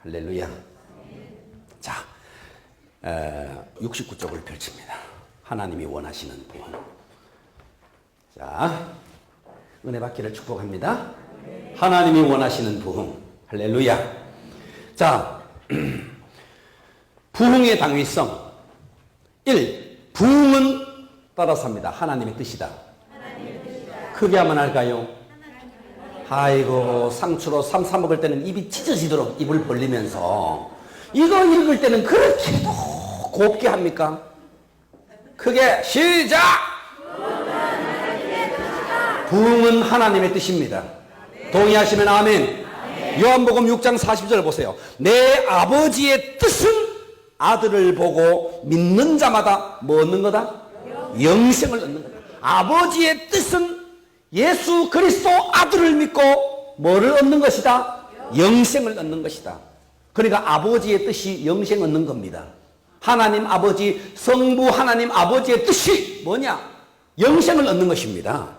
할렐루야. 자, 69쪽을 펼칩니다. 하나님이 원하시는 부흥. 자, 은혜 받기를 축복합니다. 하나님이 원하시는 부흥. 할렐루야. 자, 부흥의 당위성. 1. 부흥은 따라서 합니다. 하나님의 뜻이다. 크게 하면 할까요? 아이고, 상추로 쌈 먹을 때는 입이 찢어지도록 입을 벌리면서 이거 읽을 때는 그렇게도 곱게 합니까? 크게 시작! 부흥은 하나님의 뜻입니다. 동의하시면 아멘. 요한복음 6장 40절 보세요. 내 아버지의 뜻은 아들을 보고 믿는 자마다 뭐 얻는 거다? 영생을 얻는 거다. 아버지의 뜻은 예수 그리스도 아들을 믿고 뭐를 얻는 것이다? 영생을 얻는 것이다. 그러니까 아버지의 뜻이 영생 얻는 겁니다. 하나님 아버지, 성부 하나님 아버지의 뜻이 뭐냐? 영생을 얻는 것입니다.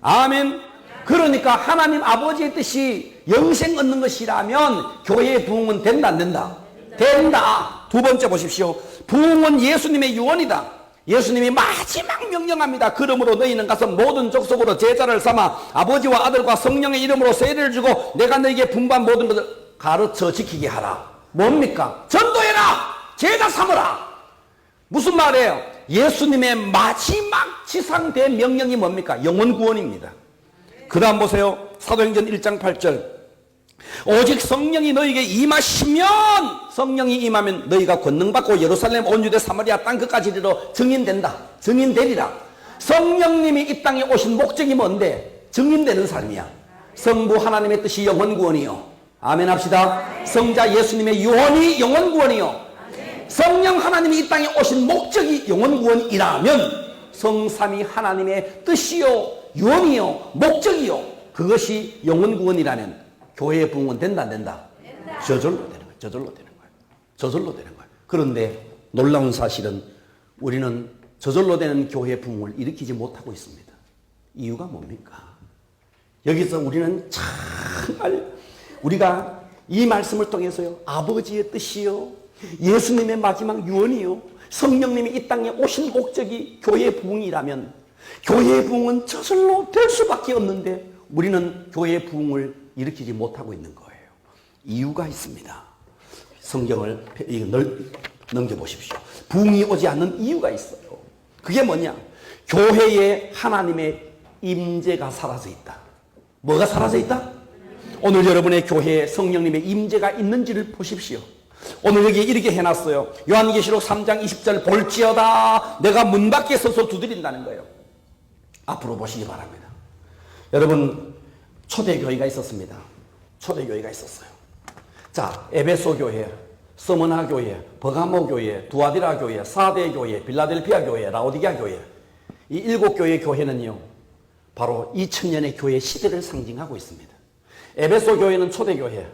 아멘. 그러니까 하나님 아버지의 뜻이 영생 얻는 것이라면 교회의 부흥은 된다 안 된다? 된다. 두 번째 보십시오. 부흥은 예수님의 유언이다. 예수님이 마지막 명령합니다. 그러므로 너희는 가서 모든 족속으로 제자를 삼아 아버지와 아들과 성령의 이름으로 세례를 주고 내가 너희에게 분부한 모든 것을 가르쳐 지키게 하라. 뭡니까? 전도해라. 제자 삼으라. 무슨 말이에요? 예수님의 마지막 지상 대명령이 뭡니까? 영혼 구원입니다. 그 다음 보세요. 사도행전 1장 8절. 오직 성령이 너희에게 임하시면, 성령이 임하면 너희가 권능받고 예루살렘 온 유대 사마리아 땅 끝까지 이르러 증인된다. 증인되리라. 성령님이 이 땅에 오신 목적이 뭔데? 증인되는 삶이야. 성부 하나님의 뜻이 영혼 구원이요. 아멘 합시다. 성자 예수님의 유언이 영혼 구원이요. 성령 하나님이 이 땅에 오신 목적이 영혼 구원이라면 성삼위 하나님의 뜻이요, 유언이요, 목적이요, 그것이 영혼 구원이라면 교회의 부흥은 된다 안 된다? 저절로 되는 거예요. 저절로 되는 거예요. 저절로 되는 거예요. 그런데 놀라운 사실은 우리는 저절로 되는 교회의 부흥을 일으키지 못하고 있습니다. 이유가 뭡니까? 여기서 우리는 정말 우리가 이 말씀을 통해서요, 아버지의 뜻이요, 예수님의 마지막 유언이요, 성령님이 이 땅에 오신 목적이 교회의 부흥이라면 교회의 부흥은 저절로 될 수밖에 없는데 우리는 교회의 부흥을 일으키지 못하고 있는 거예요. 이유가 있습니다. 성경을 넘겨보십시오. 부흥이 오지 않는 이유가 있어요. 그게 뭐냐? 교회에 하나님의 임재가 사라져 있다. 뭐가 사라져 있다? 오늘 여러분의 교회에 성령님의 임재가 있는지를 보십시오. 오늘 여기 이렇게 해놨어요. 요한계시록 3장 20절 볼지어다 내가 문 밖에 서서 두드린다는 거예요. 앞으로 보시기 바랍니다. 여러분, 초대교회가 있었습니다. 초대교회가 있었어요. 자, 에베소 교회, 스무나 교회, 버가모 교회, 두아디라 교회, 사대 교회, 빌라델피아 교회, 라오디게아 교회, 이 7교회의 교회는요, 바로 2000년의 교회 시대를 상징하고 있습니다. 에베소 교회는 초대교회,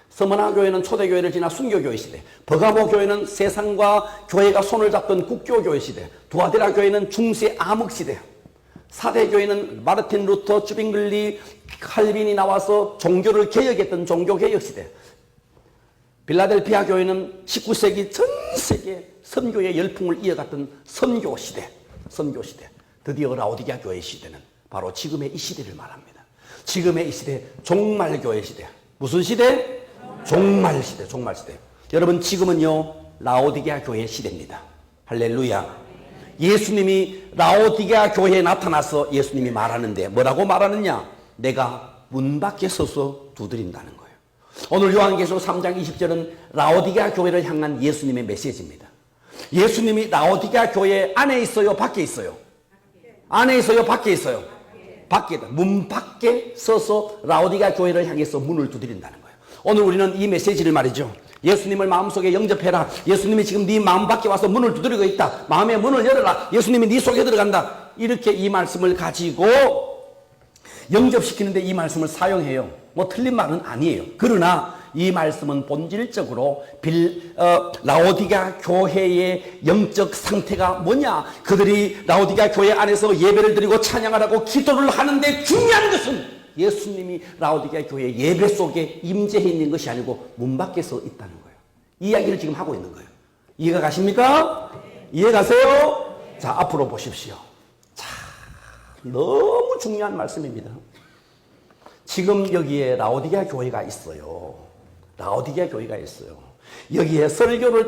스무나 교회는 초대교회를 지나 순교교회 시대, 버가모 교회는 세상과 교회가 손을 잡던 국교교회 시대, 두아디라 교회는 중세 암흑 시대, 사대교회는 마르틴 루터, 쭈빙글리, 칼빈이 나와서 종교를 개혁했던 종교개혁 시대, 빌라델피아 교회는 19세기 전 세계 선교의 열풍을 이어갔던 선교 시대, 선교 시대. 드디어 라오디게아 교회 시대는 바로 지금의 이 시대를 말합니다. 지금의 이 시대, 종말교회 시대. 무슨 시대? 종말 시대, 종말 시대. 여러분, 지금은요, 라오디게아 교회 시대입니다. 할렐루야. 예수님이 라오디게아 교회에 나타나서 예수님이 말하는데 뭐라고 말하느냐? 내가 문 밖에 서서 두드린다는 거예요. 오늘 요한계시록 3장 20절은 라오디게아 교회를 향한 예수님의 메시지입니다. 예수님이 라오디게아 교회 안에 있어요? 밖에 있어요? 안에 있어요? 밖에 있어요? 밖에 있다. 문 밖에 서서 라오디게아 교회를 향해서 문을 두드린다는 거예요. 오늘 우리는 이 메시지를 말이죠, 예수님을 마음속에 영접해라. 예수님이 지금 네 마음 밖에 와서 문을 두드리고 있다. 마음의 문을 열어라. 예수님이 네 속에 들어간다. 이렇게 이 말씀을 가지고 영접시키는데 이 말씀을 사용해요. 뭐 틀린 말은 아니에요. 그러나 이 말씀은 본질적으로 라오디게아 교회의 영적 상태가 뭐냐? 그들이 라오디게아 교회 안에서 예배를 드리고 찬양을 하고 기도를 하는데 중요한 것은 예수님이 라오디게아 교회 예배 속에 임재해 있는 것이 아니고 문 밖에서 있다는 거예요. 이야기를 지금 하고 있는 거예요. 이해가 가십니까? 이해 가세요? 자, 앞으로 보십시오. 자, 너무 중요한 말씀입니다. 지금 여기에 라오디게아 교회가 있어요. 라오디게아 교회가 있어요. 여기에 설교를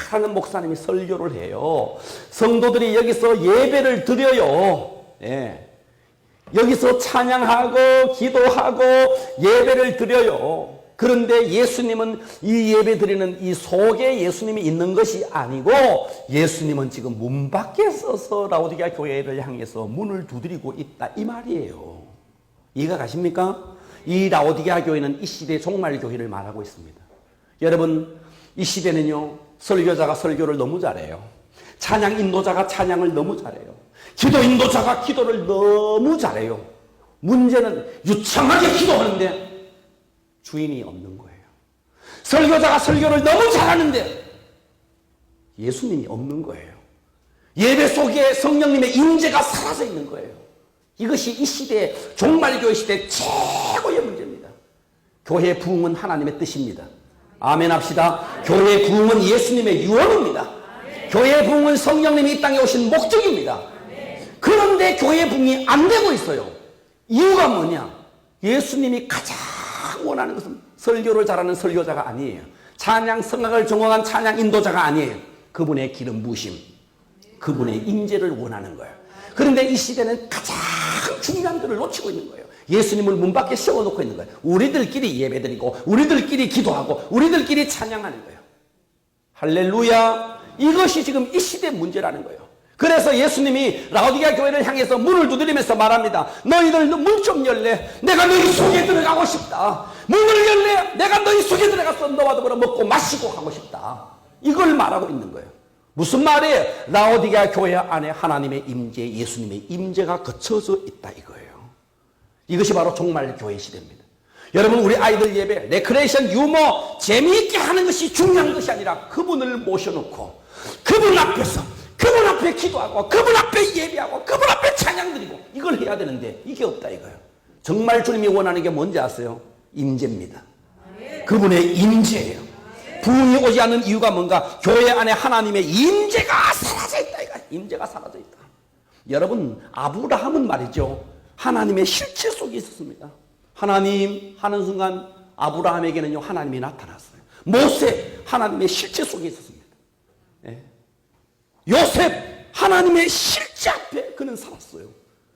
잘하는 목사님이 설교를 해요. 성도들이 여기서 예배를 드려요. 예. 여기서 찬양하고 기도하고 예배를 드려요. 그런데 예수님은 이 예배 드리는 이 속에 예수님이 있는 것이 아니고 예수님은 지금 문 밖에 서서 라오디게아 교회를 향해서 문을 두드리고 있다 이 말이에요. 이해가 가십니까? 이 라오디게아 교회는 이 시대의 종말 교회를 말하고 있습니다. 여러분, 이 시대는요, 설교자가 설교를 너무 잘해요. 찬양 인도자가 찬양을 너무 잘해요. 기도 인도자가 기도를 너무 잘해요. 문제는 유창하게 기도하는데 주인이 없는 거예요. 설교자가 설교를 너무 잘하는데 예수님이 없는 거예요. 예배 속에 성령님의 임재가 사라져 있는 거예요. 이것이 이 시대의 종말교회 시대의 최고의 문제입니다. 교회의 부흥은 하나님의 뜻입니다. 아멘 합시다. 교회의 부흥은 예수님의 유언입니다. 교회의 부흥은 성령님이 이 땅에 오신 목적입니다. 그런데 교회의 부흥이 안 되고 있어요. 이유가 뭐냐? 예수님이 가장 원하는 것은 설교를 잘하는 설교자가 아니에요. 찬양 성악을 전공한 찬양 인도자가 아니에요. 그분의 기름 부으심, 그분의 임재를 원하는 거예요. 그런데 이 시대는 가장 중요한 것을 놓치고 있는 거예요. 예수님을 문 밖에 세워놓고 있는 거예요. 우리들끼리 예배드리고 우리들끼리 기도하고 우리들끼리 찬양하는 거예요. 할렐루야. 이것이 지금 이 시대의 문제라는 거예요. 그래서 예수님이 라오디게아 교회를 향해서 문을 두드리면서 말합니다. 너희들 문 좀 열래. 내가 너희 속에 들어가고 싶다. 문을 열래. 내가 너희 속에 들어가서 너와 더불어 먹고 마시고 하고 싶다. 이걸 말하고 있는 거예요. 무슨 말이에요? 라오디게아 교회 안에 하나님의 임재, 예수님의 임재가 거쳐져 있다 이거예요. 이것이 바로 종말 교회 시대입니다. 여러분, 우리 아이들 예배, 레크레이션, 유머, 재미있게 하는 것이 중요한 것이 아니라 그분을 모셔놓고 그분 앞에서 그분 앞에 기도하고 그분 앞에 예배하고 그분 앞에 찬양 드리고 이걸 해야 되는데 이게 없다 이거예요. 정말 주님이 원하는 게 뭔지 아세요? 임재입니다. 그분의 임재예요. 부흥이 오지 않는 이유가 뭔가? 교회 안에 하나님의 임재가 사라져 있다 이거예요. 임재가 사라져 있다. 여러분, 아브라함은 말이죠, 하나님의 실체 속에 있었습니다. 하나님 하는 순간 아브라함에게는요 하나님이 나타났어요. 모세 하나님의 실체 속에 있었습니다. 네. 요셉 하나님의 실제 앞에 그는 살았어요.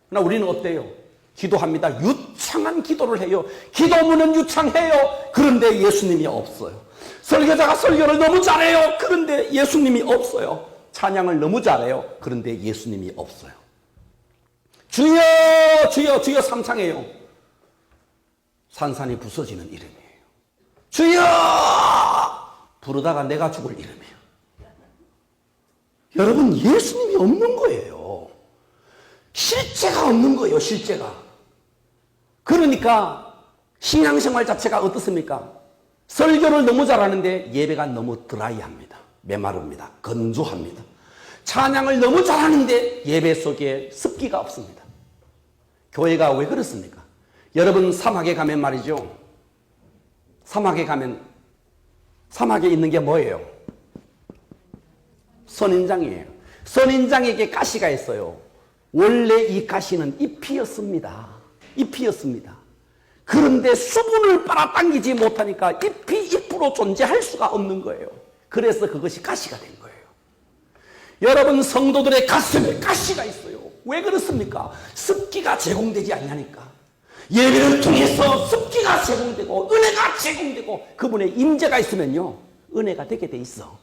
그러나 우리는 어때요? 기도합니다. 유창한 기도를 해요. 기도문은 유창해요. 그런데 예수님이 없어요. 설교자가 설교를 너무 잘해요. 그런데 예수님이 없어요. 찬양을 너무 잘해요. 그런데 예수님이 없어요. 주여 주여 주여 삼창해요. 산산이 부서지는 이름이에요. 주여 부르다가 내가 죽을 이름이에요. 여러분, 예수님이 없는 거예요. 실제가 없는 거예요. 실제가. 그러니까 신앙생활 자체가 어떻습니까? 설교를 너무 잘하는데 예배가 너무 드라이합니다. 메마릅니다. 건조합니다. 찬양을 너무 잘하는데 예배 속에 습기가 없습니다. 교회가 왜 그렇습니까? 여러분, 사막에 가면 말이죠, 사막에 가면 사막에 있는 게 뭐예요? 선인장이에요. 선인장에게 가시가 있어요. 원래 이 가시는 잎이었습니다. 잎이었습니다. 그런데 수분을 빨아당기지 못하니까 잎이 잎으로 존재할 수가 없는 거예요. 그래서 그것이 가시가 된 거예요. 여러분, 성도들의 가슴에 가시가 있어요. 왜 그렇습니까? 습기가 제공되지 않냐니까. 예배를 통해서 습기가 제공되고 은혜가 제공되고 그분의 임재가 있으면요 은혜가 되게 돼 있어.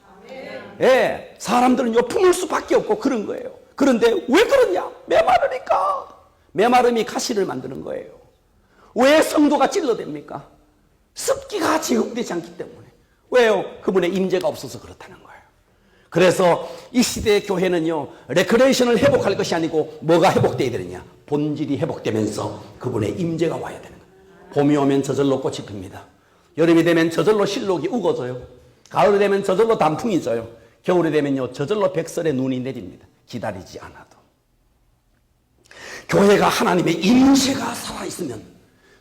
예, 사람들은요 품을 수밖에 없고 그런 거예요. 그런데 왜 그러냐? 메마르니까. 메마름이 가시를 만드는 거예요. 왜 성도가 찔러댑니까? 습기가 제공되지 않기 때문에. 왜요? 그분의 임재가 없어서 그렇다는 거예요. 그래서 이 시대의 교회는요 레크레이션을 회복할 것이 아니고 뭐가 회복돼야 되느냐? 본질이 회복되면서 그분의 임재가 와야 되는 거예요. 봄이 오면 저절로 꽃이 핍니다. 여름이 되면 저절로 실록이 우거져요. 가을이 되면 저절로 단풍이 져요. 겨울이 되면요 저절로 백설의 눈이 내립니다. 기다리지 않아도. 교회가 하나님의 임재가 살아있으면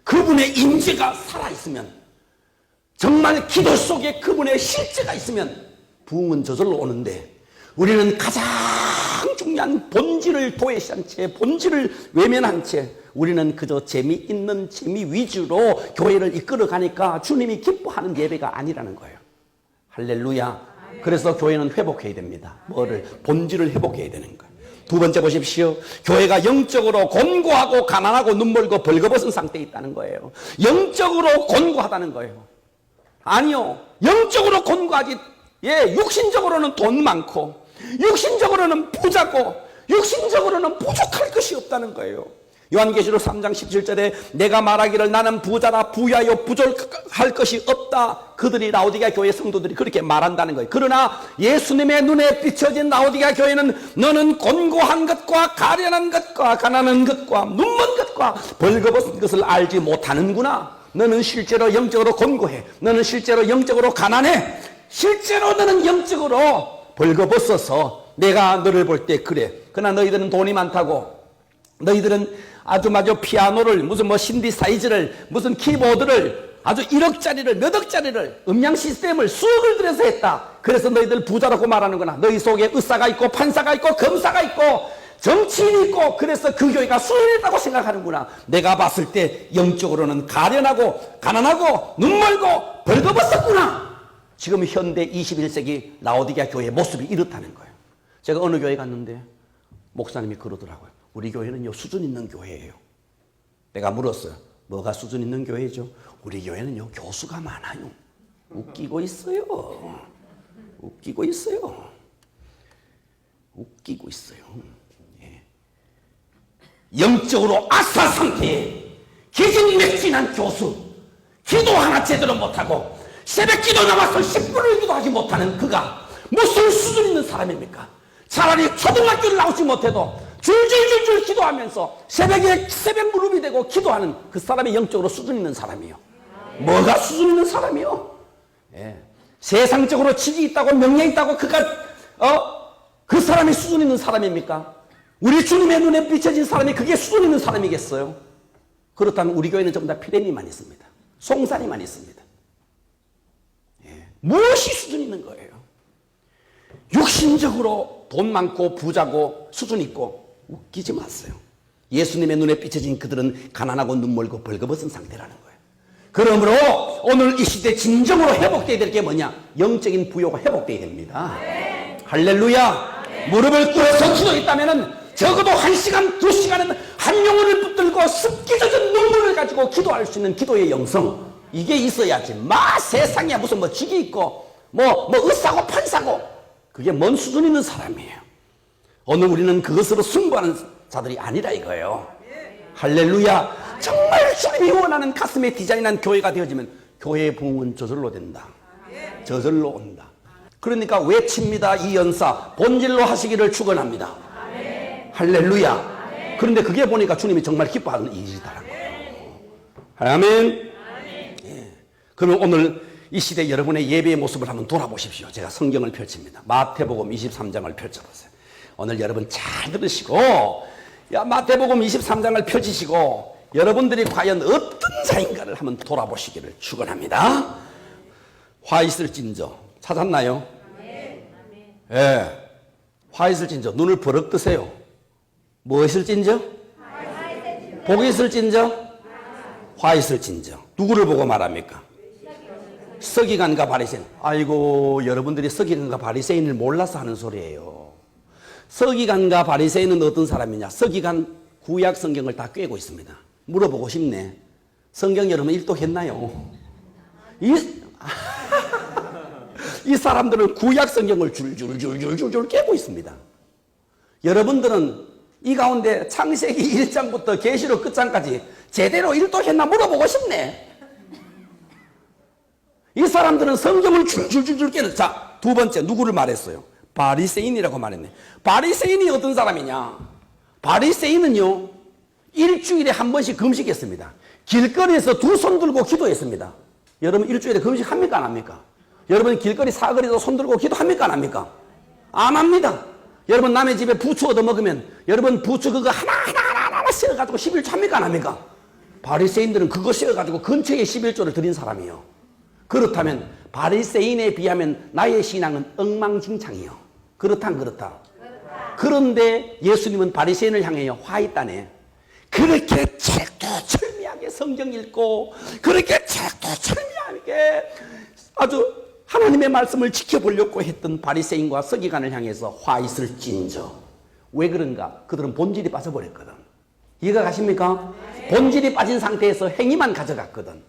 그분의 임재가 살아있으면, 정말 기도 속에 그분의 실제가 있으면 부흥은 저절로 오는데, 우리는 가장 중요한 본질을 도외시한 채, 본질을 외면한 채, 우리는 그저 재미있는 재미 위주로 교회를 이끌어 가니까 주님이 기뻐하는 예배가 아니라는 거예요. 할렐루야. 그래서 교회는 회복해야 됩니다. 뭐를? 본질을 회복해야 되는 거예요. 두 번째 보십시오. 교회가 영적으로 곤고하고 가난하고 눈멀고 벌거벗은 상태에 있다는 거예요. 영적으로 곤고하다는 거예요. 아니요, 영적으로 곤고하지, 육신적으로는 돈 많고, 육신적으로는 부자고, 육신적으로는 부족할 것이 없다는 거예요. 요한계시록 3장 17절에 내가 말하기를 나는 부자라 부유하여 부족할 것이 없다. 그들이 라오디게아 교회 성도들이 그렇게 말한다는 거예요. 그러나 예수님의 눈에 비춰진 라오디게아 교회는 너는 곤고한 것과 가련한 것과 가난한 것과 눈먼 것과 벌거벗은 것을 알지 못하는구나. 너는 실제로 영적으로 곤고해. 너는 실제로 영적으로 가난해. 실제로 너는 영적으로 벌거벗어서 내가 너를 볼 때 그래. 그러나 너희들은 돈이 많다고, 너희들은 아주 피아노를, 무슨 신디사이즈를, 무슨 키보드를, 아주 1억짜리를, 몇 억짜리를, 음량 시스템을 수억을 들여서 했다. 그래서 너희들 부자라고 말하는구나. 너희 속에 의사가 있고 판사가 있고 검사가 있고 정치인이 있고, 그래서 그 교회가 수행했다고 생각하는구나. 내가 봤을 때 영적으로는 가련하고 가난하고 눈멀고 벌거벗었구나. 지금 현대 21세기 라오디게아 교회의 모습이 이렇다는 거예요. 제가 어느 교회 갔는데 목사님이 그러더라고요. 우리 교회는요, 수준 있는 교회예요. 내가 물었어요. 뭐가 수준 있는 교회죠? 우리 교회는요, 교수가 많아요. 웃기고 있어요. 웃기고 있어요. 웃기고 있어요. 예. 영적으로 아사 상태에 기진맥진한 교수, 기도 하나 제대로 못하고 새벽 기도 나와서 10분을 기도하지 못하는 그가 무슨 수준 있는 사람입니까? 차라리 초등학교를 나오지 못해도 줄줄줄줄 기도하면서 새벽 무릎이 되고 기도하는 그 사람이 영적으로 수준 있는 사람이요. 뭐가 수준 있는 사람이요? 예. 세상적으로 지지 있다고 명예 있다고 그 사람이 수준 있는 사람입니까? 우리 주님의 눈에 비춰진 사람이 그게 수준 있는 사람이겠어요? 그렇다면 우리 교회는 전부 다 피레미만 있습니다. 송산이만 있습니다. 예. 무엇이 수준 있는 거예요? 육신적으로 돈 많고 부자고 수준 있고 웃기지 마세요. 예수님의 눈에 비춰진 그들은 가난하고 눈멀고 벌거벗은 상태라는 거예요. 그러므로 오늘 이 시대 진정으로 회복되어야 될 게 뭐냐? 영적인 부요가 회복되어야 됩니다. 할렐루야. 무릎을 꿇어서 기도했다면 적어도 1시간, 2시간은 한 영혼을 붙들고 습기 젖은 눈물을 가지고 기도할 수 있는 기도의 영성, 이게 있어야지. 세상에 무슨 직이 있고 의사고 판사고, 그게 뭔 수준 있는 사람이에요. 오늘 우리는 그것으로 승부하는 자들이 아니라 이거예요. 할렐루야. 정말 주님이 원하는 가슴에 디자인한 교회가 되어지면 교회의 부흥은 저절로 된다. 저절로 온다. 그러니까 외칩니다. 이 연사 본질로 하시기를 축원합니다. 할렐루야. 그런데 그게 보니까 주님이 정말 기뻐하는 일이다라는 거예요. 아멘. 예. 그러면 오늘 이 시대 여러분의 예배의 모습을 한번 돌아보십시오. 제가 성경을 펼칩니다. 마태복음 23장을 펼쳐보세요. 오늘 여러분 잘 들으시고, 마태복음 23장을 펼치시고 여러분들이 과연 어떤 자인가를 한번 돌아보시기를 축원합니다. 화 있을진저 찾았나요? 예. 화 있을진저 눈을 버럭 뜨세요. 뭐 있을진저? 복이 있을진저? 화 있을진저. 누구를 보고 말합니까? 서기관과 바리새인. 아이고, 여러분들이 서기관과 바리새인을 몰라서 하는 소리예요. 서기관과 바리새인은 어떤 사람이냐? 서기관 구약 성경을 다 꿰고 있습니다. 물어보고 싶네. 성경 여러분 일독했나요? 이 사람들은 구약 성경을 줄줄줄줄줄 꿰고 있습니다. 여러분들은 이 가운데 창세기 1장부터 계시록 끝장까지 제대로 일독했나 물어보고 싶네. 이 사람들은 성경을 줄줄줄줄 깨는. 자, 두 번째 누구를 말했어요? 바리새인이라고 말했네. 바리새인이 어떤 사람이냐? 바리새인은요, 일주일에 한 번씩 금식했습니다. 길거리에서 두 손 들고 기도했습니다. 여러분 일주일에 금식합니까 안 합니까? 여러분 길거리 사거리에서 손 들고 기도합니까 안 합니까? 안 합니다. 여러분 남의 집에 부추 얻어 먹으면 여러분 부추 그거 하나 씌어가지고 11조 합니까 안 합니까? 바리새인들은 그거 씌워가지고 근처에 11조를 드린 사람이요. 그렇다면 바리새인에 비하면 나의 신앙은 엉망진창이요. 그렇다 안 그렇다? 그런데 예수님은 바리새인을 향하여 화 있다네. 그렇게 철두철미하게 성경 읽고 그렇게 철두철미하게 아주 하나님의 말씀을 지켜보려고 했던 바리새인과 서기관을 향해서 화 있을진저. 왜 그런가? 그들은 본질이 빠져버렸거든. 이해가 가십니까? 본질이 빠진 상태에서 행위만 가져갔거든.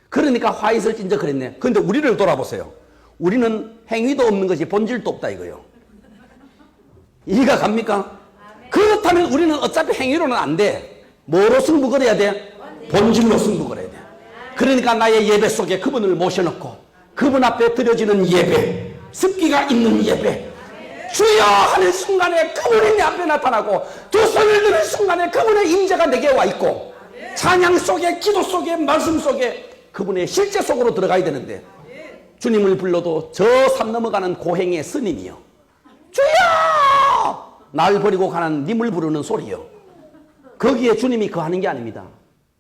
그러니까 화 있을진저 그랬네. 그런데 우리를 돌아보세요. 우리는 행위도 없는 것이 본질도 없다 이거요. 이해가 갑니까? 그렇다면 우리는 어차피 행위로는 안 돼. 뭐로 승부 걸어야 돼? 본질로 승부 걸어야 돼. 그러니까 나의 예배 속에 그분을 모셔놓고 그분 앞에 드려지는 예배, 습기가 있는 예배, 주여 하는 순간에 그분이 내 앞에 나타나고 두 손을 드는 순간에 그분의 임재가 내게 와 있고 찬양 속에, 기도 속에, 말씀 속에 그분의 실제 속으로 들어가야 되는데 주님을 불러도 저 산 넘어가는 고행의 스님이요, 주여! 날 버리고 가는 님을 부르는 소리요. 거기에 주님이 거하는 게 아닙니다.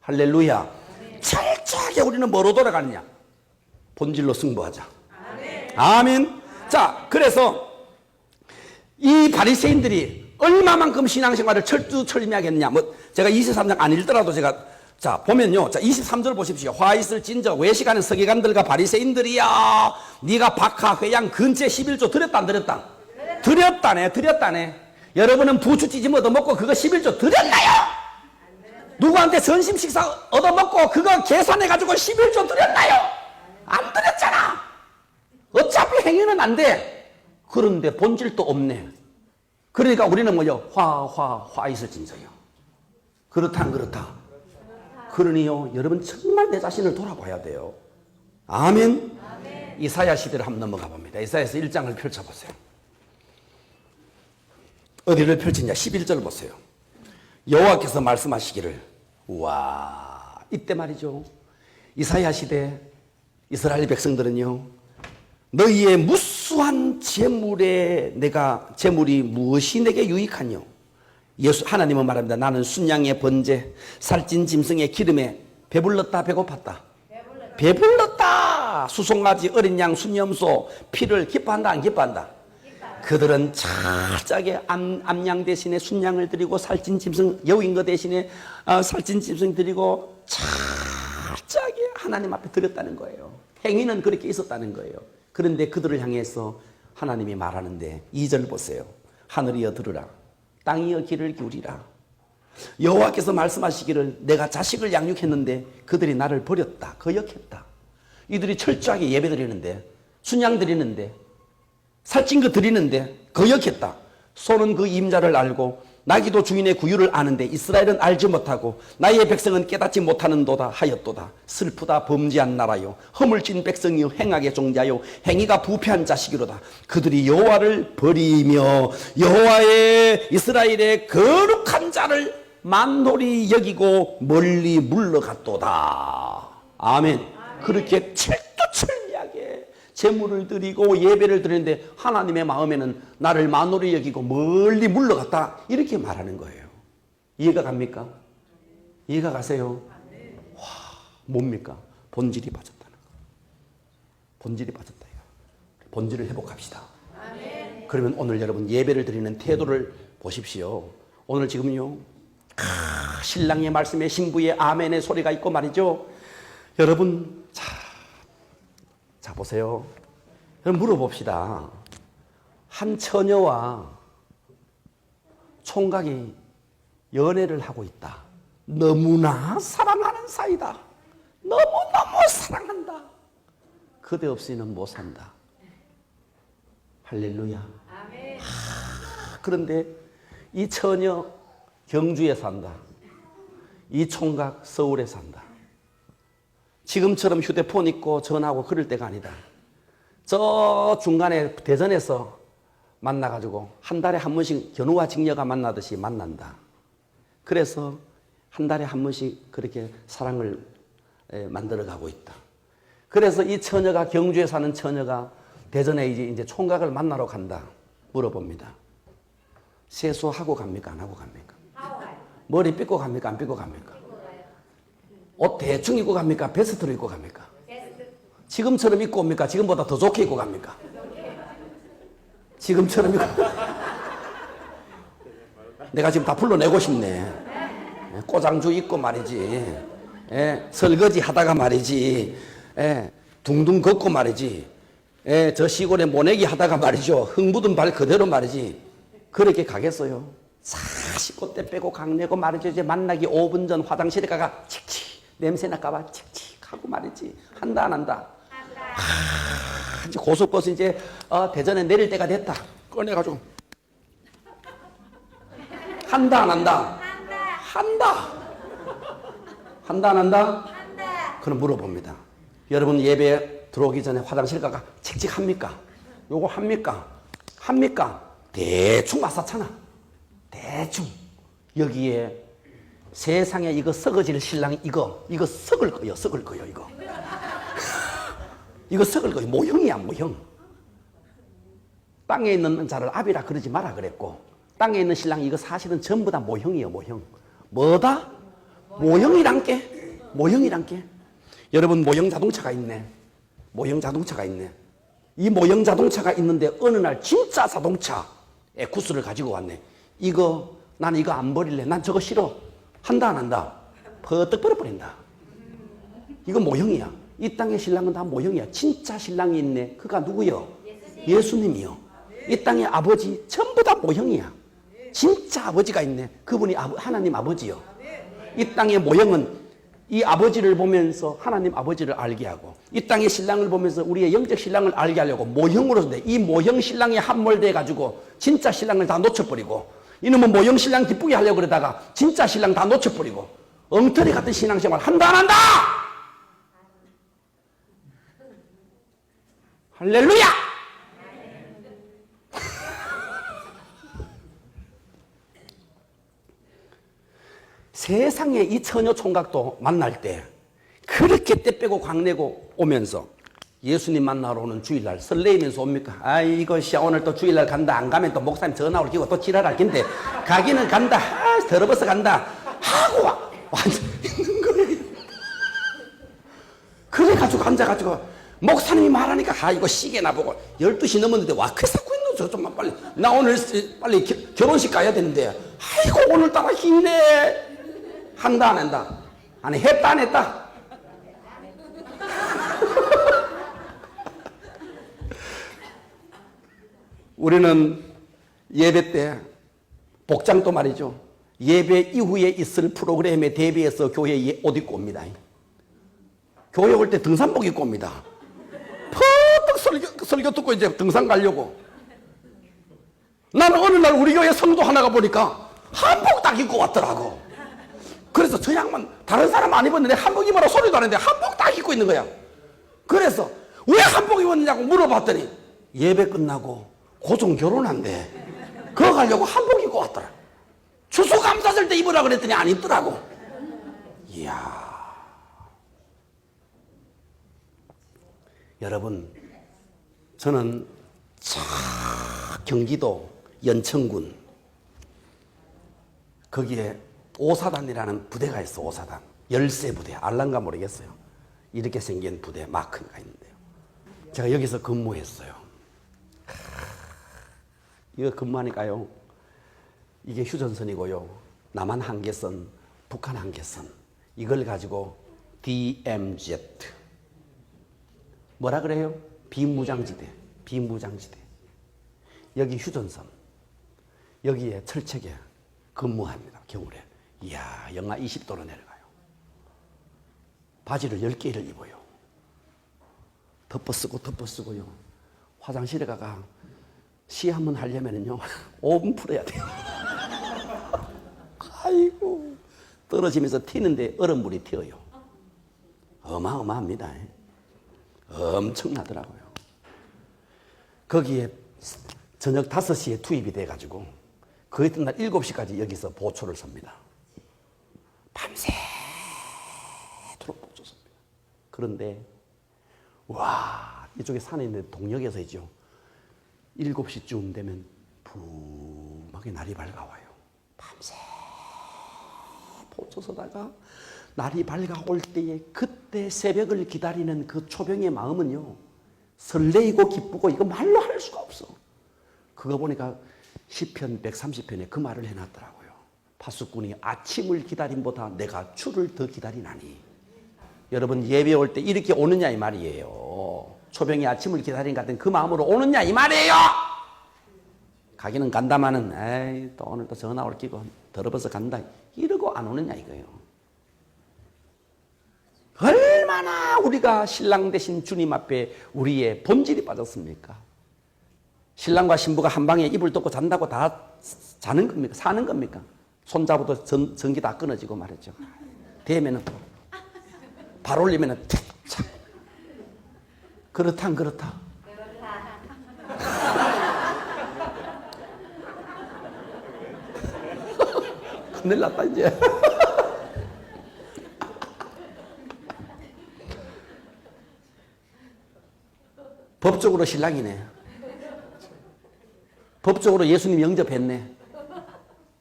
할렐루야. 철저하게 우리는 뭐로 돌아가느냐? 본질로 승부하자. 아멘. 자, 그래서 이 바리새인들이 얼마만큼 신앙생활을 철두철미하게 했느냐. 뭐 제가 23장 안 읽더라도 제가 자 보면요. 자 23절 보십시오. 화 있을진저 외식하는 서기관들과 바리새인들이야. 네가 박하 회양 근처에 11조 드렸다 안 드렸다? 드렸다네. 여러분은 부추 찌짐 얻어먹고 그거 11조 드렸나요? 누구한테 전심 식사 얻어먹고 그거 계산해가지고 11조 드렸나요? 안 드렸잖아. 어차피 행위는 안 돼. 그런데 본질도 없네. 그러니까 우리는 뭐요? 화 있을진저요. 그렇다 안 그렇다? 그러니요, 여러분 정말 내 자신을 돌아봐야 돼요. 아멘. 이사야 시대를 한번 넘어가 봅니다. 이사야서 1장을 펼쳐보세요. 어디를 펼치냐? 11절 보세요. 여호와께서 말씀하시기를, 우와, 이때 말이죠. 이사야 시대 이스라엘 백성들은요, 너희의 무수한 재물이 무엇이 내게 유익하뇨? 하나님은 말합니다. 나는 순양의 번제, 살찐 짐승의 기름에 배불렀다 배고팠다. 배불렀다. 수송아지, 어린 양, 순염소, 피를 기뻐한다 안 기뻐한다? 그들은 철저하게 암양 대신에 순양을 드리고 살찐 짐승, 여우인 것 대신에 살찐 짐승 드리고 철저하게 하나님 앞에 드렸다는 거예요. 행위는 그렇게 있었다는 거예요. 그런데 그들을 향해서 하나님이 말하는데 2절 보세요. 하늘이여 들으라, 땅이여 귀를 기울이라. 여호와께서 말씀하시기를, 내가 자식을 양육했는데 그들이 나를 버렸다, 거역했다. 이들이 철저하게 예배 드리는데, 순양 드리는데, 살찐 거 드리는데 거역했다. 소는 그 임자를 알고 나귀도 주인의 구유를 아는데 이스라엘은 알지 못하고 나의 백성은 깨닫지 못하는도다 하였도다. 슬프다 범죄한 나라요, 허물진 백성이요, 행하게 종자요, 행위가 부패한 자식이로다. 그들이 여호와를 버리며 여호와의 이스라엘의 거룩한 자를 만홀히 여기고 멀리 물러갔도다. 아멘. 그렇게 철두철미하게 제물을 드리고 예배를 드리는데 하나님의 마음에는 나를 만홀히 여기고 멀리 물러갔다, 이렇게 말하는 거예요. 이해가 갑니까? 이해가 가세요? 와, 뭡니까? 본질이 빠졌다는 거. 본질이 빠졌다. 본질을 회복합시다. 그러면 오늘 여러분 예배를 드리는 태도를 보십시오. 오늘 지금요, 신랑의 말씀에 신부의 아멘의 소리가 있고 말이죠. 여러분 자 보세요. 물어봅시다. 한 처녀와 총각이 연애를 하고 있다. 너무나 사랑하는 사이다. 너무너무 사랑한다. 그대 없이는 못 산다. 할렐루야. 그런데 이 처녀 경주에 산다. 이 총각 서울에 산다. 지금처럼 휴대폰 있고 전화하고 그럴 때가 아니다. 저 중간에 대전에서 만나가지고 한 달에 한 번씩 견우와 직녀가 만나듯이 만난다. 그래서 한 달에 한 번씩 그렇게 사랑을 만들어가고 있다. 그래서 이 처녀가, 경주에 사는 처녀가 대전에 이제 총각을 만나러 간다. 물어봅니다. 세수하고 갑니까? 안 하고 갑니까? 머리 빗고 갑니까? 안 빗고 갑니까? 옷 대충 입고 갑니까? 베스트로 입고 갑니까? 지금처럼 입고 옵니까? 지금보다 더 좋게 입고 갑니까? 지금처럼 입고. 내가 지금 다 불러내고 싶네. 꼬장주 입고 말이지. 설거지 하다가 말이지. 둥둥 걷고 말이지. 저 시골에 모내기 하다가 말이죠. 흙 묻은 발 그대로 말이지. 그렇게 가겠어요? 씻고 때 빼고 강내고 말이죠. 이제 만나기 5분 전 화장실에 가가 칙칙 냄새 날까봐 칙칙 하고 말이지. 한다 안 한다? 이제 고속버스 이제 대전에 내릴 때가 됐다. 꺼내가지고 한다 안 한다? 한다. 한다 안 한다? 그럼 물어봅니다. 여러분 예배 들어오기 전에 화장실 가가 칙칙 합니까? 요거 합니까? 합니까? 대충 맞사잖아. 대충. 여기에 세상에 이거 썩어질 신랑 이거 썩을 거요. 썩을 거요 이거. 이거 썩을 거요. 모형이야 모형. 땅에 있는 자를 아비라 그러지 마라 그랬고 땅에 있는 신랑 이거 사실은 전부 다 모형이에요 모형. 뭐다? 모형이란 게. 모형이란 게. 여러분 모형 자동차가 있네. 모형 자동차가 있네. 이 모형 자동차가 있는데 어느 날 진짜 자동차 에쿠스를 가지고 왔네. 이거 난 이거 안 버릴래. 난 저거 싫어. 한다 안 한다? 퍼뜩 버려버린다. 이거 모형이야. 이 땅의 신랑은 다 모형이야. 진짜 신랑이 있네. 그가 누구요? 예수님이요. 이 땅의 아버지 전부 다 모형이야. 진짜 아버지가 있네. 그분이 하나님 아버지요. 이 땅의 모형은 이 아버지를 보면서 하나님 아버지를 알게 하고 이 땅의 신랑을 보면서 우리의 영적 신랑을 알게 하려고 모형으로 이 모형 신랑에 함몰돼 가지고 진짜 신랑을 다 놓쳐버리고 이놈은 모형 신랑 기쁘게 하려고 그러다가 진짜 신랑 다 놓쳐버리고 엉터리 같은 신앙생활 한다 안 한다? 할렐루야! 세상에 이 처녀 총각도 만날 때 그렇게 때 빼고 광내고 오면서 예수님 만나러 오는 주일날 설레이면서 옵니까? 아이고 오늘 또 주일날 간다. 안 가면 또 목사님 전화 올 끼고 또 지랄할 낀데 가기는 간다. 더러워서 간다 하고 완전 있는 거예요. 그래가지고 앉아가지고 목사님이 말하니까 이거 시계나 보고 12시 넘었는데 와 그 사고 있는 저 좀만 빨리 나 오늘 빨리 결혼식 가야 되는데 아이고 오늘따라 힘내. 한다 안 한다? 아니 했다 안 했다? 우리는 예배 때 복장도 말이죠. 예배 이후에 있을 프로그램에 대비해서 교회에 옷 입고 옵니다. 교회 올 때 등산복 입고 옵니다. 퍼뜩 설교 듣고 이제 등산 가려고. 나는 어느 날 우리 교회 성도 하나가 보니까 한복 딱 입고 왔더라고. 그래서 저 양반 다른 사람 안 입었는데 한복 입으라 소리도 안 했는데 한복 딱 입고 있는 거야. 그래서 왜 한복 입었느냐고 물어봤더니 예배 끝나고 고종 결혼한대. 그거 가려고 한복 입고 왔더라. 추수감사절 때 입으라 그랬더니 안 입더라고. 이야. 여러분, 저는 경기도 연천군 거기에 오사단이라는 부대가 있어. 오사단 열세 부대. 알란가 모르겠어요. 이렇게 생긴 부대 마크가 있는데요. 제가 여기서 근무했어요. 이거 근무하니까요. 이게 휴전선이고요. 남한 한계선, 북한 한계선. 이걸 가지고 DMZ. 뭐라 그래요? 비무장지대. 비무장지대. 여기 휴전선. 여기에 철책에 근무합니다. 겨울에. 이야, 영하 20도로 내려가요. 바지를 10개를 입어요. 덮어쓰고 덮어쓰고요. 화장실에 가가 시 한번 하려면요 5분 풀어야 돼요. 아이고, 떨어지면서 튀는데 얼음물이 튀어요. 어마어마합니다. 엄청나더라고요. 거기에 저녁 5시에 투입이 돼가지고 그 이튿날 7시까지 여기서 보초를 섭니다. 밤새도록 보초 섭니다. 그런데 와, 이쪽에 산에 있는 동력에서이죠. 7시쯤 되면 붕하게 날이 밝아와요. 밤새 보초 서다가 날이 밝아올 때에 그때 새벽을 기다리는 그 초병의 마음은요, 설레이고 기쁘고 이거 말로 할 수가 없어. 그거 보니까 시편 130편에 그 말을 해놨더라고요. 파수꾼이 아침을 기다림보다 내가 주를 더 기다리나니. 여러분 예배 올 때 이렇게 오느냐 이 말이에요. 초병이 아침을 기다리는 것 같은 그 마음으로 오느냐 이 말이에요. 가기는 간다마는 에이 또 오늘 또 전화 올 끼고 더러워서 간다 이러고 안 오느냐 이거예요. 얼마나 우리가 신랑 대신 주님 앞에 우리의 본질이 빠졌습니까? 신랑과 신부가 한 방에 이불 덮고 잔다고 다 자는 겁니까? 사는 겁니까? 손잡아도 전기 다 끊어지고 말했죠. 대면은 발 올리면은 탁 그렇다 안 그렇다? 큰일 났다 이제. 법적으로 신랑이네. 법적으로 예수님 영접했네.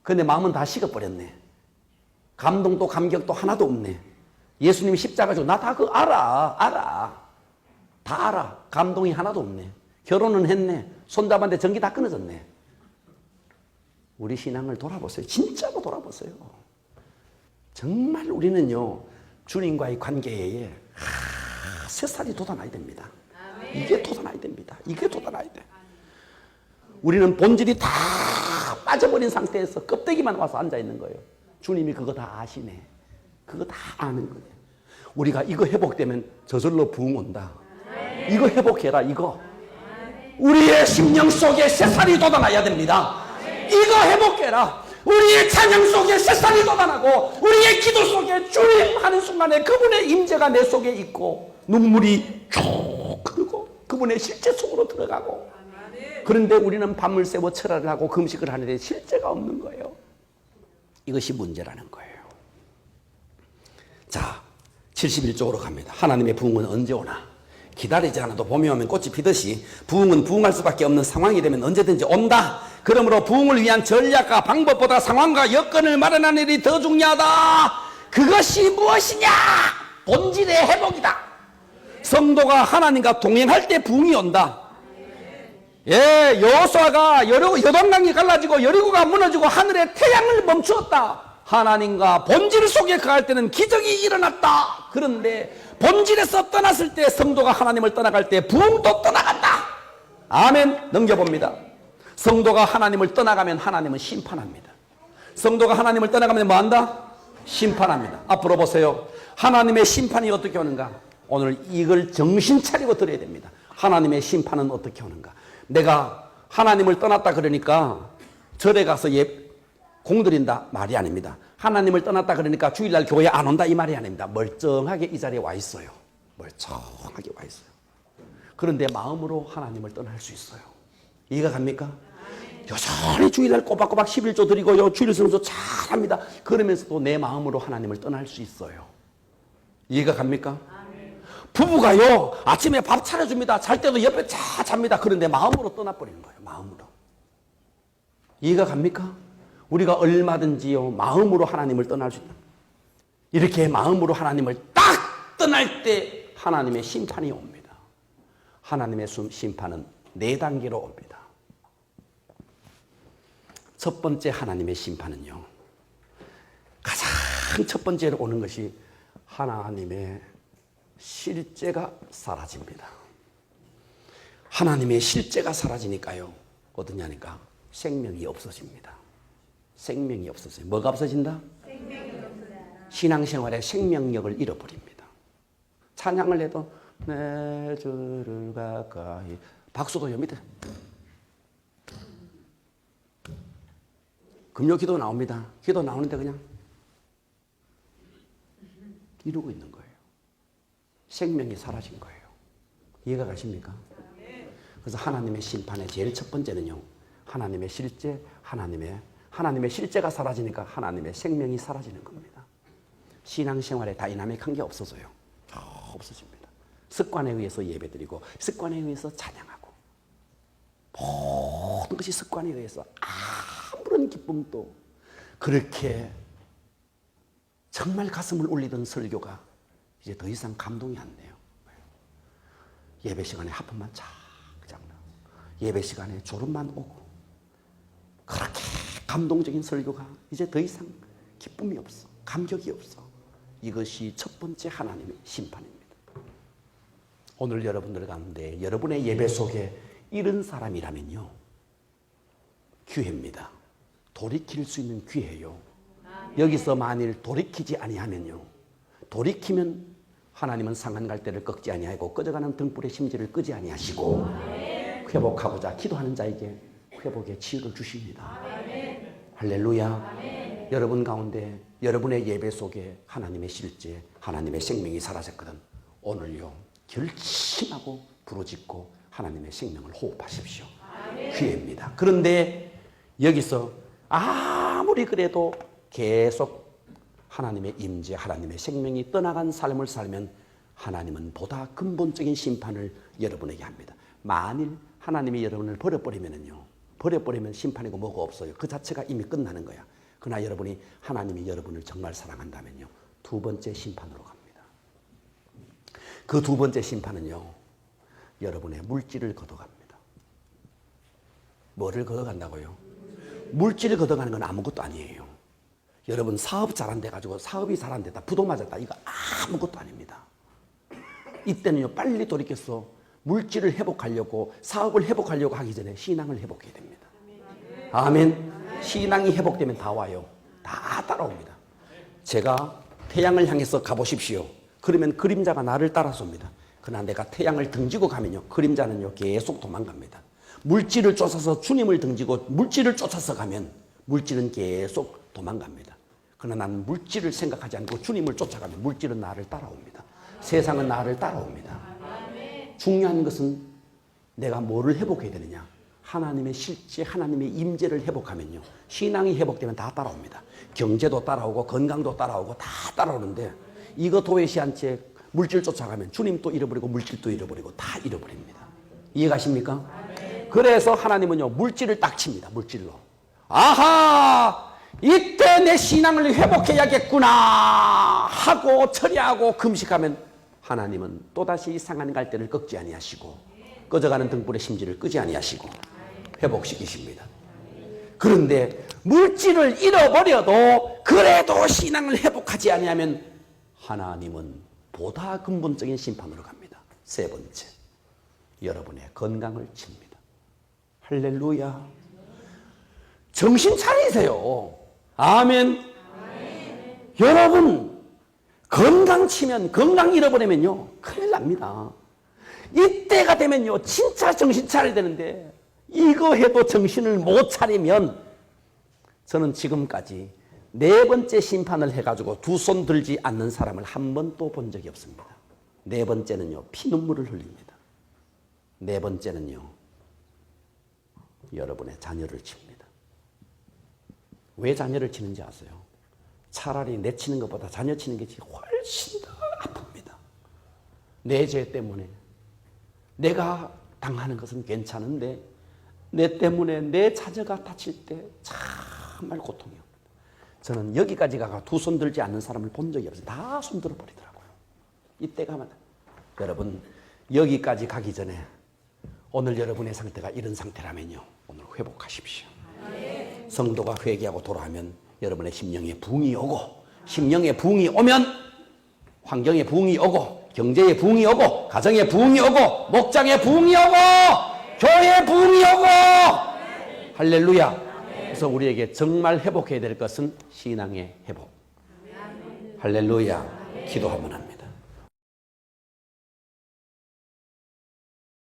근데 마음은 다 식어버렸네. 감동도 감격도 하나도 없네. 예수님 십자가 지고 나 다 그거 알아. 다 알아. 감동이 하나도 없네. 결혼은 했네. 손잡았는데 전기 다 끊어졌네. 우리 신앙을 돌아보세요. 진짜로 돌아보세요. 정말 우리는요, 주님과의 관계에 새살이 돋아나야 됩니다. 이게 돋아나야 됩니다. 이게 돋아나야 돼. 우리는 본질이 다 빠져버린 상태에서 껍데기만 와서 앉아있는 거예요. 주님이 그거 다 아시네. 그거 다 아는 거예요. 우리가 이거 회복되면 저절로 부흥 온다. 이거 회복해라 이거. 우리의 심령 속에 새살이 돋아나야 됩니다. 이거 회복해라. 우리의 찬양 속에 새살이 돋아나고 우리의 기도 속에 주님 하는 순간에 그분의 임재가 내 속에 있고 눈물이 쭉 흐르고 그분의 실제 속으로 들어가고. 그런데 우리는 밤을 새워 철야를 하고 금식을 하는데 실제가 없는 거예요. 이것이 문제라는 거예요. 자, 71쪽으로 갑니다. 하나님의 부흥은 언제 오나? 기다리지 않아도 봄이 오면 꽃이 피듯이 부흥은 부흥할 수밖에 없는 상황이 되면 언제든지 온다. 그러므로 부흥을 위한 전략과 방법보다 상황과 여건을 마련하는 일이 더 중요하다. 그것이 무엇이냐? 본질의 회복이다. 성도가 하나님과 동행할 때 부흥이 온다. 예, 여호수아가 요단강이 갈라지고 여리고가 무너지고 하늘에 태양을 멈추었다. 하나님과 본질 속에 거할 때는 기적이 일어났다. 그런데 본질에서 떠났을 때 성도가 하나님을 떠나갈 때 부흥도 떠나간다. 아멘. 넘겨봅니다. 성도가 하나님을 떠나가면 하나님은 심판합니다. 성도가 하나님을 떠나가면 뭐 한다? 심판합니다. 앞으로 보세요. 하나님의 심판이 어떻게 오는가? 오늘 이걸 정신 차리고 들어야 됩니다. 하나님의 심판은 어떻게 오는가? 내가 하나님을 떠났다 그러니까 절에 가서 공드린다 말이 아닙니다. 하나님을 떠났다 그러니까 주일날 교회 안 온다 이 말이 아닙니다. 멀쩡하게 이 자리에 와 있어요. 멀쩡하게 와 있어요. 그런데 마음으로 하나님을 떠날 수 있어요. 이해가 갑니까? 여전히 주일날 꼬박꼬박 11조 드리고요. 주일 성수 잘합니다. 그러면서도 내 마음으로 하나님을 떠날 수 있어요. 이해가 갑니까? 부부가요, 아침에 밥 차려줍니다. 잘 때도 옆에 자 잡니다. 그런데 마음으로 떠나버리는 거예요. 마음으로. 이해가 갑니까? 우리가 얼마든지요, 마음으로 하나님을 떠날 수 있다. 이렇게 마음으로 하나님을 딱 떠날 때 하나님의 심판이 옵니다. 하나님의 심판은 4단계로 옵니다. 첫 번째 하나님의 심판은요, 가장 첫 번째로 오는 것이 하나님의 실제가 사라집니다. 하나님의 실제가 사라지니까요, 어떠냐니까 생명이 없어집니다. 생명이 없어져요. 뭐가 없어진다? 신앙생활의 생명력을 잃어버립니다. 찬양을 해도 내 주를 가까이, 박수도요 밑에 금요 기도 나옵니다. 기도 나오는데 그냥 이러고 있는 거예요. 생명이 사라진 거예요. 이해가 가십니까? 그래서 하나님의 심판의 제일 첫 번째는요, 하나님의 실제, 하나님의 실제가 사라지니까 하나님의 생명이 사라지는 겁니다. 신앙생활에 다이나믹한 게 없어져요. 없어집니다. 습관에 의해서 예배드리고 습관에 의해서 찬양하고 모든 것이 습관에 의해서 아무런 기쁨도 그렇게 정말 가슴을 울리던 설교가 이제 더 이상 감동이 안 돼요. 예배 시간에 하품만 착착 나고 예배 시간에 졸음만 오고 그렇게 감동적인 설교가 이제 더 이상 기쁨이 없어. 감격이 없어. 이것이 첫 번째 하나님의 심판입니다. 오늘 여러분들 가운데 여러분의 예배 속에 이런 사람이라면요, 기회입니다. 돌이킬 수 있는 기회예요. 여기서 만일 돌이키지 아니하면요, 돌이키면 하나님은 상한 갈대를 꺾지 아니하고 꺼져가는 등불의 심지를 끄지 아니하시고 회복하고자 기도하는 자에게 회복의 치유를 주십니다. 할렐루야. 여러분 가운데 여러분의 예배 속에 하나님의 실제, 하나님의 생명이 사라졌거든. 오늘요, 결심하고 부르짖고 하나님의 생명을 호흡하십시오. 기회입니다. 그런데 여기서 아무리 그래도 계속 하나님의 임재, 하나님의 생명이 떠나간 삶을 살면 하나님은 보다 근본적인 심판을 여러분에게 합니다. 만일 하나님이 여러분을 버려버리면 심판이고 뭐가 없어요. 그 자체가 이미 끝나는 거야. 그러나 여러분이 하나님이 여러분을 정말 사랑한다면요, 두 번째 심판으로 갑니다. 그 두 번째 심판은요, 여러분의 물질을 걷어갑니다. 뭐를 걷어간다고요? 물질을 걷어가는 건 아무것도 아니에요. 여러분 사업 잘 안 돼가지고 사업이 잘 안 됐다, 부도 맞았다, 이거 아무것도 아닙니다. 이때는요, 빨리 돌이켜서 물질을 회복하려고, 사업을 회복하려고 하기 전에 신앙을 회복해야 됩니다. 아멘. 신앙이 회복되면 다 와요. 다 따라옵니다. 제가 태양을 향해서 가보십시오. 그러면 그림자가 나를 따라서 옵니다. 그러나 내가 태양을 등지고 가면요, 그림자는요 계속 도망갑니다. 물질을 쫓아서 주님을 등지고 물질을 쫓아서 가면 물질은 계속 도망갑니다. 그러나 나는 물질을 생각하지 않고 주님을 쫓아가면 물질은 나를 따라옵니다. 세상은 나를 따라옵니다. 중요한 것은 내가 뭐를 회복해야 되느냐? 하나님의 실제, 하나님의 임재를 회복하면요, 신앙이 회복되면 다 따라옵니다. 경제도 따라오고 건강도 따라오고 다 따라오는데, 이거 도외시한 채 물질 쫓아가면 주님도 잃어버리고 물질도 잃어버리고 다 잃어버립니다. 이해가십니까? 그래서 하나님은요, 물질을 딱 칩니다. 물질로. 아하! 이때 내 신앙을 회복해야겠구나 하고 처리하고 금식하면 하나님은 또다시 상한 갈대를 꺾지 아니하시고 꺼져가는 등불의 심지를 끄지 아니하시고 회복시키십니다. 그런데 물질을 잃어버려도 그래도 신앙을 회복하지 아니하면 하나님은 보다 근본적인 심판으로 갑니다. 세 번째, 여러분의 건강을 칩니다. 할렐루야. 정신 차리세요. 아멘. 여러분, 건강 치면, 건강 잃어버리면요, 큰일 납니다. 이때가 되면요, 진짜 정신 차려야 되는데, 이거 해도 정신을 못 차리면, 저는 지금까지 네 번째 심판을 해가지고 두 손 들지 않는 사람을 한 번도 본 적이 없습니다. 네 번째는요, 피눈물을 흘립니다. 네 번째는요, 여러분의 자녀를 칩니다. 왜 자녀를 치는지 아세요? 차라리 내 치는 것보다 자녀 치는 게 훨씬 더 아픕니다. 내 죄 때문에 내가 당하는 것은 괜찮은데 내 때문에 내 자녀가 다칠 때 정말 고통이 옵니다. 저는 여기까지 가서 두 손 들지 않는 사람을 본 적이 없어요. 다 손 들어버리더라고요. 이때가 여러분, 여기까지 가기 전에 오늘 여러분의 상태가 이런 상태라면요, 오늘 회복하십시오. 성도가 회개하고 돌아오면 여러분의 심령에 부흥이 오고, 심령에 부흥이 오면 환경에 부흥이 오고, 경제에 부흥이 오고, 가정에 부흥이 오고, 목장에 부흥이 오고, 교회에 부흥이 오고. 할렐루야. 그래서 우리에게 정말 회복해야 될 것은 신앙의 회복. 할렐루야. 기도 한번 합니다.